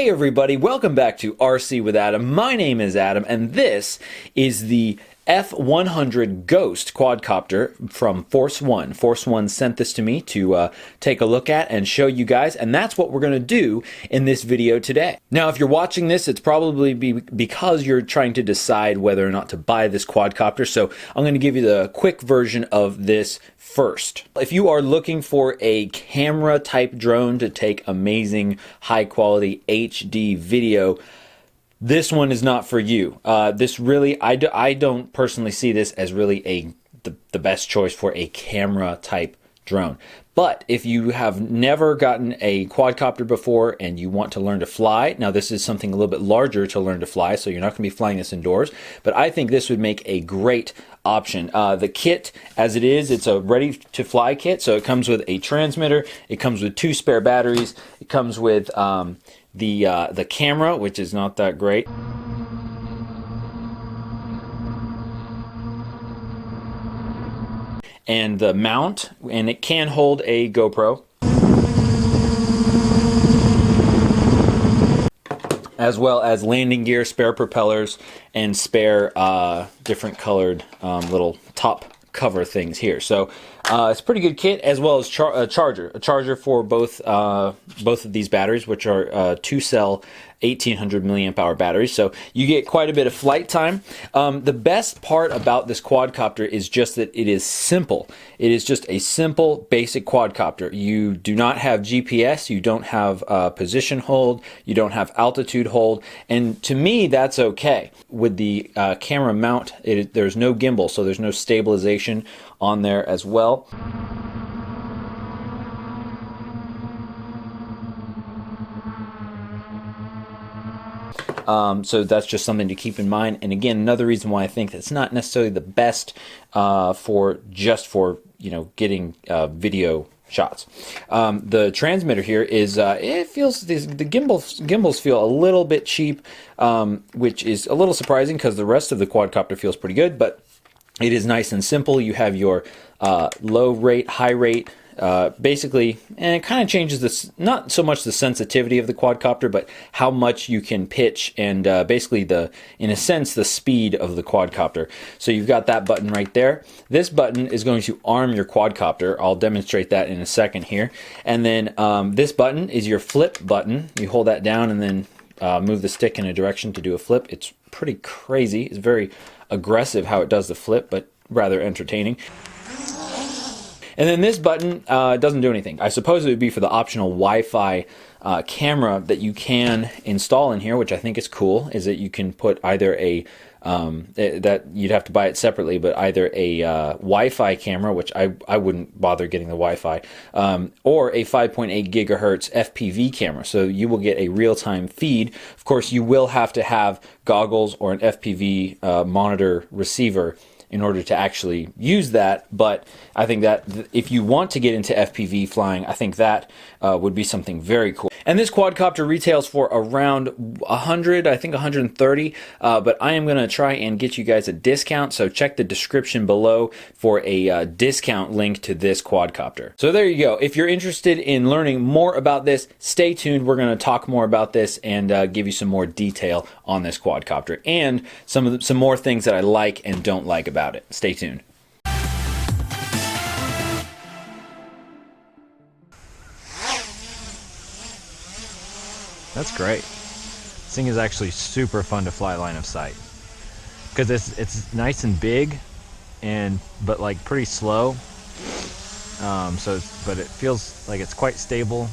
Hey everybody, welcome back to RC with Adam. My name is Adam and this is the F100 Ghost quadcopter from Force1. Force1 sent this to me to take a look at and show you guys, and that's what we're going to do in this video today. Now, if you're watching this, it's probably because you're trying to decide whether or not to buy this quadcopter, so I'm going to give you the quick version of this first. If you are looking for a camera type drone to take amazing high quality HD video, this one is not for you. This really, I don't personally see this as really the best choice for a camera type drone. But if you have never gotten a quadcopter before and you want to learn to fly, now this is something a little bit larger to learn to fly, so you're not going to be flying this indoors, but I think this would make a great option. The kit as it is, it's a ready to fly kit, so it comes with a transmitter, it comes with 2 spare batteries, it comes with the camera, which is not that great. And the mount, and it can hold a GoPro, as well as landing gear, spare propellers, and spare different colored little top cover things here. So it's a pretty good kit, as well as a charger for both of these batteries, which are 2-cell 1800 milliamp hour batteries, so you get quite a bit of flight time. The best part about this quadcopter is just that it is simple. It is just a simple basic quadcopter. You do not have GPS, you don't have position hold, you don't have altitude hold, and to me that's okay. With the camera mount, there's no gimbal, so there's no stabilization on there as well. So that's just something to keep in mind. And again, another reason why I think that's not necessarily the best for getting video shots. The transmitter here is it feels the gimbals feel a little bit cheap, which is a little surprising because the rest of the quadcopter feels pretty good, but it is nice and simple. You have your low rate, high rate. Basically, and it kind of changes this, not so much the sensitivity of the quadcopter, but how much you can pitch and basically in a sense, the speed of the quadcopter. So you've got that button right there. This button is going to arm your quadcopter. I'll demonstrate that in a second here. And then this button is your flip button. You hold that down and then move the stick in a direction to do a flip. It's pretty crazy. It's very aggressive how it does the flip, but rather entertaining. And then this button doesn't do anything. I suppose it would be for the optional Wi-Fi camera that you can install in here, which I think is cool, is that you can put either that you'd have to buy it separately, but either a Wi-Fi camera, which I wouldn't bother getting the Wi-Fi, or a 5.8 gigahertz FPV camera. So you will get a real-time feed. Of course, you will have to have goggles or an FPV monitor receiver in order to actually use that, but I think that if you want to get into FPV flying, I think that would be something very cool. And this quadcopter retails for around 100, I think 130, but I am going to try and get you guys a discount, so check the description below for a discount link to this quadcopter. So there you go. If you're interested in learning more about this, stay tuned. We're going to talk more about this and give you some more detail on this quadcopter and some more things that I like and don't like about it. Stay tuned. That's great. This thing is actually super fun to fly line of sight because it's nice and big, but like pretty slow. But it feels like it's quite stable.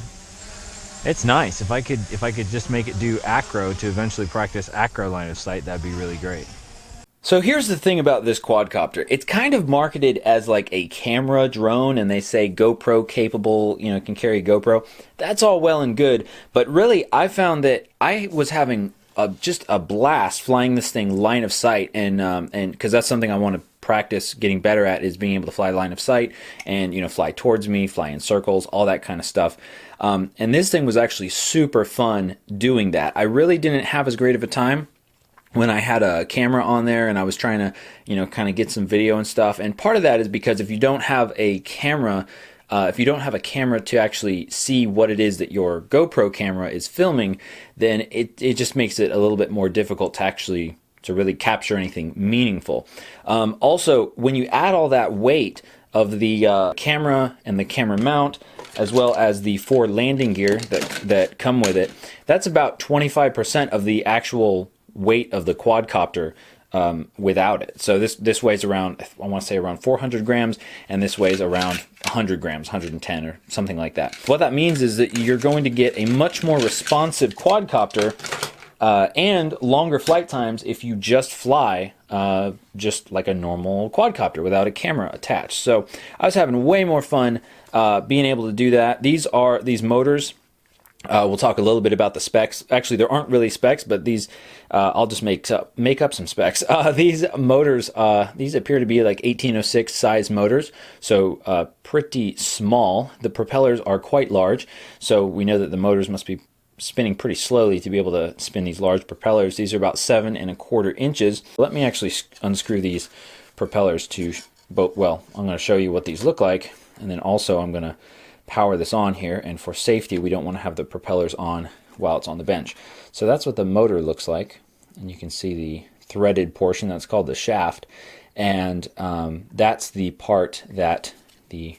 It's nice. If I could just make it do acro to eventually practice acro line of sight, that'd be really great. So here's the thing about this quadcopter. It's kind of marketed as like a camera drone, and they say GoPro capable, can carry a GoPro. That's all well and good, but really I found that I was having just a blast flying this thing line of sight, and because that's something I want to practice getting better at, is being able to fly line of sight and fly towards me, fly in circles, all that kind of stuff. And this thing was actually super fun doing that. I really didn't have as great of a time when I had a camera on there and I was trying to, kind of get some video and stuff. And part of that is because if you don't have a camera if you don't have a camera to actually see what it is that your GoPro camera is filming, then it just makes it a little bit more difficult to really capture anything meaningful. Also, when you add all that weight of the camera and the camera mount, as well as the 4 landing gear that come with it, that's about 25% of the actual weight of the quadcopter without it. So this weighs around, I want to say around 400 grams, and this weighs around 100 grams, 110 or something like that. What that means is that you're going to get a much more responsive quadcopter and longer flight times if you just fly just like a normal quadcopter without a camera attached. So I was having way more fun being able to do that. These motors. We'll talk a little bit about the specs. Actually, there aren't really specs, but these I'll just make up some specs. These motors, these appear to be like 1806 size motors, so pretty small. The propellers are quite large, so we know that the motors must be spinning pretty slowly to be able to spin these large propellers. These are about 7¼ inches. Let me actually unscrew these propellers to both. Well, I'm going to show you what these look like, and then also I'm going to power this on here, and for safety we don't want to have the propellers on while it's on the bench. So that's what the motor looks like, and you can see the threaded portion, that's called the shaft, and that's the part that the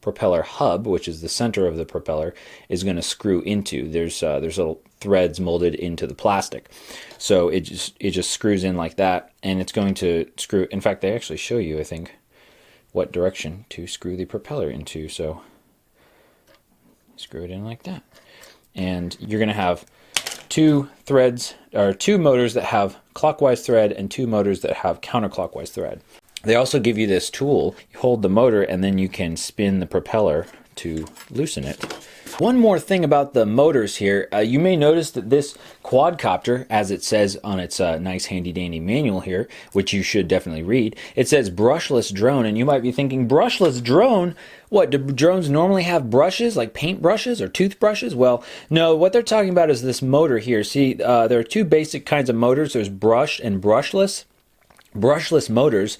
propeller hub, which is the center of the propeller, is going to screw into. There's little threads molded into the plastic, so it just screws in like that, and it's going to screw. In fact, they actually show you, I think, what direction to screw the propeller into. So screw it in like that, and you're going to have 2 threads, or 2 motors that have clockwise thread and 2 motors that have counterclockwise thread. They also give you this tool. You hold the motor and then you can spin the propeller to loosen it. One more thing about the motors here, you may notice that this quadcopter, as it says on its nice handy dandy manual here, which you should definitely read, it says brushless drone, and you might be thinking, brushless drone? What, do drones normally have brushes, like paint brushes or toothbrushes? Well, no, what they're talking about is this motor here. See, there are 2 basic kinds of motors. There's brushed and brushless. Brushless motors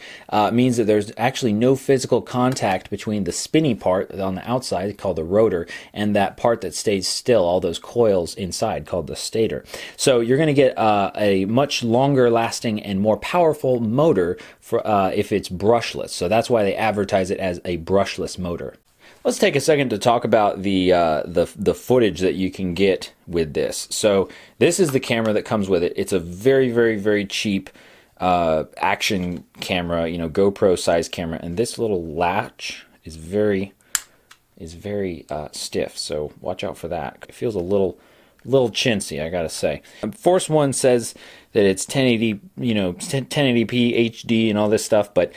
means that there's actually no physical contact between the spinny part on the outside, called the rotor, and that part that stays still, all those coils inside, called the stator. So you're going to get a much longer lasting and more powerful motor for if it's brushless. So that's why they advertise it as a brushless motor. Let's take a second to talk about the footage that you can get with this. So this is the camera that comes with it. It's a very, very, very cheap action camera, GoPro size camera, and this little latch is very stiff, so watch out for that. It feels a little chintzy, I gotta say. Force1 says that it's 1080, 1080p HD and all this stuff, but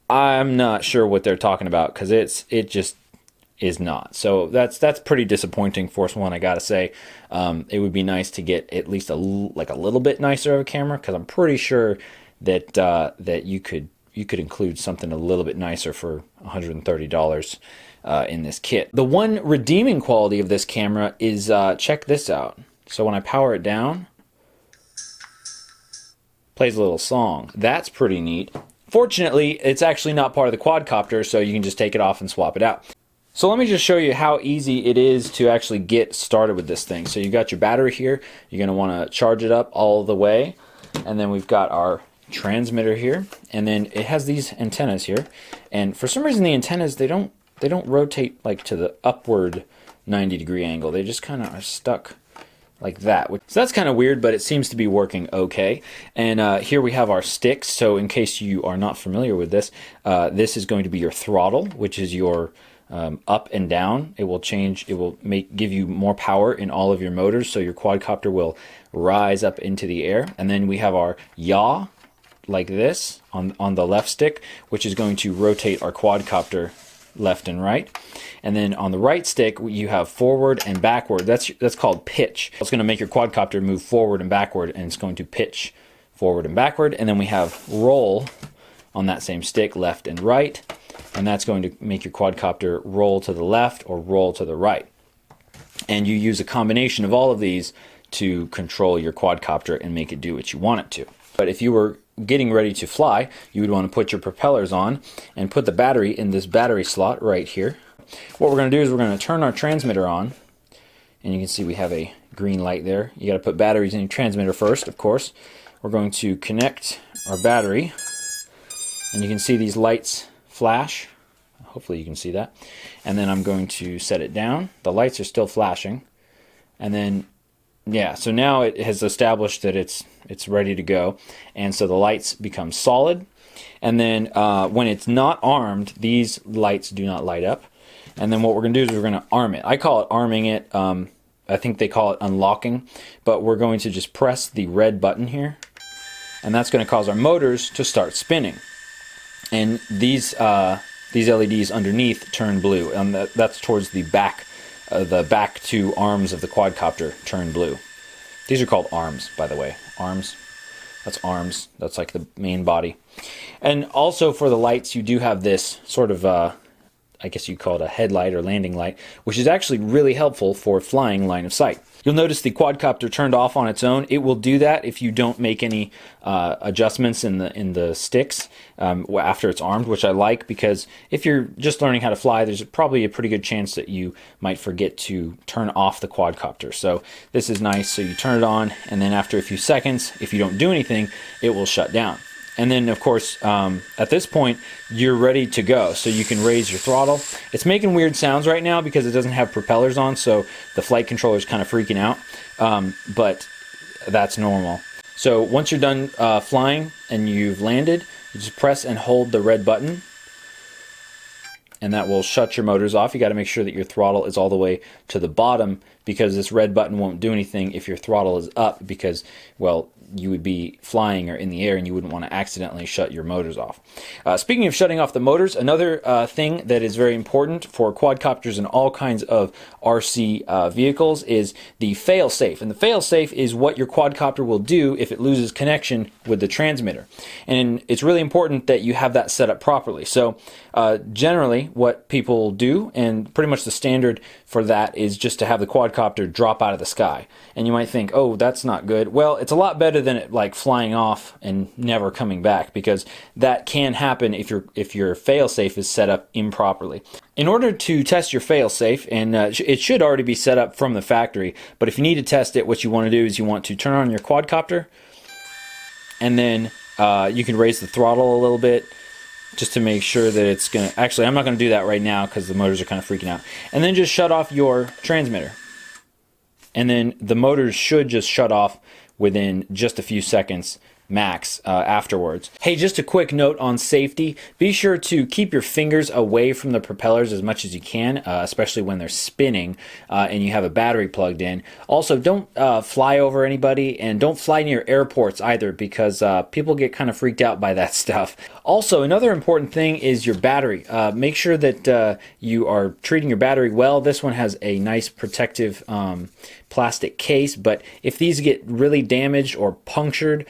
I'm not sure what they're talking about, because it just is not. So that's pretty disappointing, Force1, I gotta say. It would be nice to get at least a little bit nicer of a camera, because I'm pretty sure that you could include something a little bit nicer for $130 in this kit. The one redeeming quality of this camera is check this out. So when I power it down, plays a little song. That's pretty neat. Fortunately, it's actually not part of the quadcopter, so you can just take it off and swap it out. So let me just show you how easy it is to actually get started with this thing. So you got your battery here. You're going to want to charge it up all the way, and then we've got our transmitter here, and then it has these antennas here, and for some reason the antennas, they don't rotate like to the upward 90-degree angle. They just kind of are stuck like that. So that's kind of weird, but it seems to be working okay. And here we have our sticks. So in case you are not familiar with this, this is going to be your throttle, which is your up and down. It will change. It will give you more power in all of your motors, so your quadcopter will rise up into the air. And then we have our yaw, like this, on the left stick, which is going to rotate our quadcopter left and right. And then on the right stick, you have forward and backward. That's called pitch. It's going to make your quadcopter move forward and backward, and it's going to pitch forward and backward. And then we have roll on that same stick, left and right, and that's going to make your quadcopter roll to the left or roll to the right. And you use a combination of all of these to control your quadcopter and make it do what you want it to. But if you were getting ready to fly, you would want to put your propellers on and put the battery in this battery slot right here. what we're going to do is we're going to turn our transmitter on, and you can see we have a green light there. You got to put batteries in your transmitter first, of course. We're going to connect our battery, and you can see these lights flash. Hopefully you can see that. And then I'm going to set it down. The lights are still flashing. And then, yeah, so now it has established that it's ready to go. And so the lights become solid. And then when it's not armed, these lights do not light up. And then what we're going to do is we're going to arm it. I call it arming it. I think they call it unlocking. But we're going to just press the red button here. And that's going to cause our motors to start spinning. And these LEDs underneath turn blue. And that's towards the back two arms of the quadcopter turn blue. These are called arms, by the way. Arms. That's arms. That's like the main body. And also for the lights, you do have this sort of, I guess you'd call it a headlight or landing light, which is actually really helpful for flying line of sight. You'll notice the quadcopter turned off on its own. It will do that if you don't make any adjustments in the sticks after it's armed, which I like, because if you're just learning how to fly, there's probably a pretty good chance that you might forget to turn off the quadcopter. So this is nice. So you turn it on, and then after a few seconds, if you don't do anything, it will shut down. And then, of course, at this point, you're ready to go. So you can raise your throttle. It's making weird sounds right now because it doesn't have propellers on, so the flight controller is kind of freaking out. But that's normal. So once you're done flying and you've landed, you just press and hold the red button, and that will shut your motors off. You got to make sure that your throttle is all the way to the bottom, because this red button won't do anything if your throttle is up, because, well, you would be flying or in the air and you wouldn't want to accidentally shut your motors off. Speaking of shutting off the motors, another thing that is very important for quadcopters and all kinds of RC vehicles is the Failsafe. And the Failsafe is what your quadcopter will do if it loses connection with the transmitter. And it's really important that you have that set up properly. So generally what people do, and pretty much the standard for that, is just to have the quadcopter drop out of the sky. And you might think, oh, that's not good. Well, it's a lot better than it like flying off and never coming back, because that can happen if your failsafe is set up improperly. In order to test your failsafe, and it should already be set up from the factory, but if you need to test it, what you want to do is you want to turn on your quadcopter, and then you can raise the throttle a little bit just to make sure that it's going to... Actually, I'm not going to do that right now because the motors are kind of freaking out. And then just shut off your transmitter. And then the motors should just shut off within just a few seconds max afterwards. Hey, just a quick note on safety. Be sure to keep your fingers away from the propellers as much as you can, especially when they're spinning and you have a battery plugged in. Also, don't fly over anybody, and don't fly near airports either, because people get kind of freaked out by that stuff. Also, another important thing is your battery. Make sure that you are treating your battery well. This one has a nice protective plastic case, but if these get really damaged or punctured,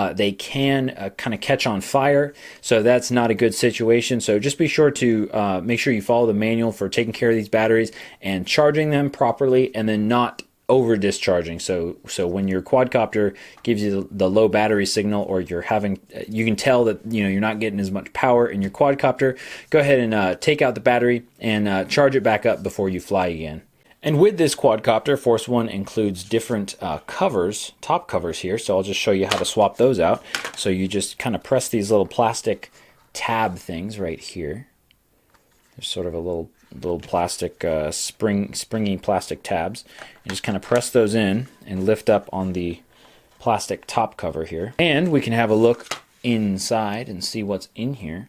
they can kind of catch on fire, so that's not a good situation. So just be sure to make sure you follow the manual for taking care of these batteries and charging them properly, and then not over discharging. So when your quadcopter gives you the low battery signal, or you can tell that you're not getting as much power in your quadcopter, go ahead and take out the battery and charge it back up before you fly again. And with this quadcopter, Force 1 includes different covers, top covers here, so I'll just show you how to swap those out. So you just kind of press these little plastic tab things right here. There's sort of a little plastic, springy plastic tabs. You just kind of press those in and lift up on the plastic top cover here. And we can have a look inside and see what's in here.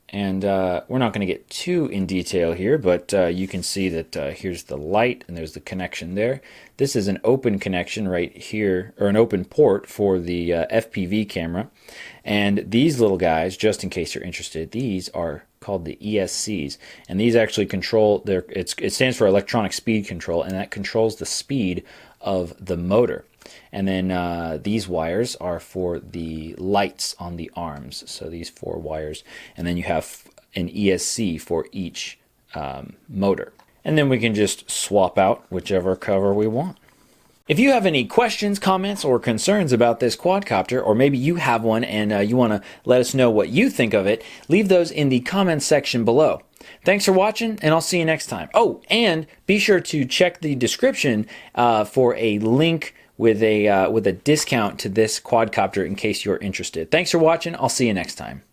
And we're not going to get too in detail here, but you can see that here's the light, and there's the connection there. This is an open connection right here, or an open port for the FPV camera. And these little guys, just in case you're interested, these are called the ESCs, and these actually control it stands for electronic speed control, and that controls the speed of the motor. And then these wires are for the lights on the arms, so these 4 wires, and then you have an ESC for each motor. And then we can just swap out whichever cover we want. If you have any questions, comments, or concerns about this quadcopter, or maybe you have one and you want to let us know what you think of it, leave those in the comments section below. Thanks for watching, and I'll see you next time. Oh, and be sure to check the description for a link with a discount to this quadcopter in case you're interested. Thanks for watching. I'll see you next time.